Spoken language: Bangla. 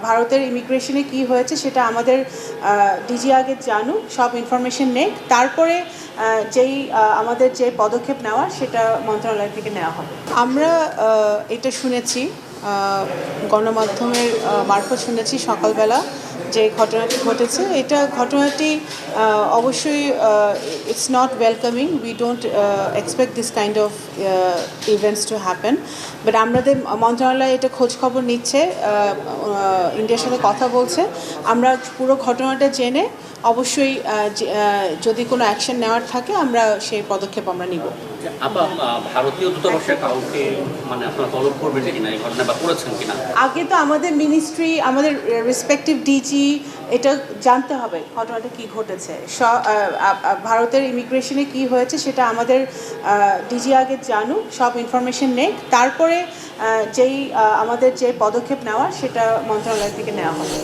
ভারতের ইমিগ্রেশনে কি হয়েছে সেটা আমাদের ডিজি আগে জানুক, সব ইনফরমেশন নেক, তারপরে আমাদের যে পদক্ষেপ নেওয়া সেটা মন্ত্রণালয় থেকে নেওয়া হবে। আমরা এটা শুনেছি, গণমাধ্যমের মারফত শুনেছি সকালবেলা যে ঘটনাটি ঘটেছে। এটা ঘটনাটি অবশ্যই it's not welcoming. We don't expect this kind of events to happen, but আমাদের মন্ত্রণালয় এটা খোঁজ খবর নিচ্ছে, ইন্ডিয়ার সাথে কথা বলছে। আমরা পুরো ঘটনাটা জেনে অবশ্যই যদি কোনো অ্যাকশন নেওয়ার থাকে আমরা সেই পদক্ষেপ আমরা নিব। ভারতীয় দূতাবাসের কাউকে মানে আপনারা তলব করবেন কিনা এই ঘটনা বা করেছেন কিনা? আগে তো আমাদের মিনিস্ট্রি, আমাদের রেসপেক্টিভ ডিজি এটা জানতে হবে ঘটনাটা কি ঘটেছে, ভারতের ইমিগ্রেশনে কি হয়েছে সেটা আমাদের ডিজি আগে জানুক, সব ইনফরমেশন নেক, তারপরে আমাদের যে পদক্ষেপ নেওয়া সেটা মন্ত্রণালয় থেকে নেওয়া হবে।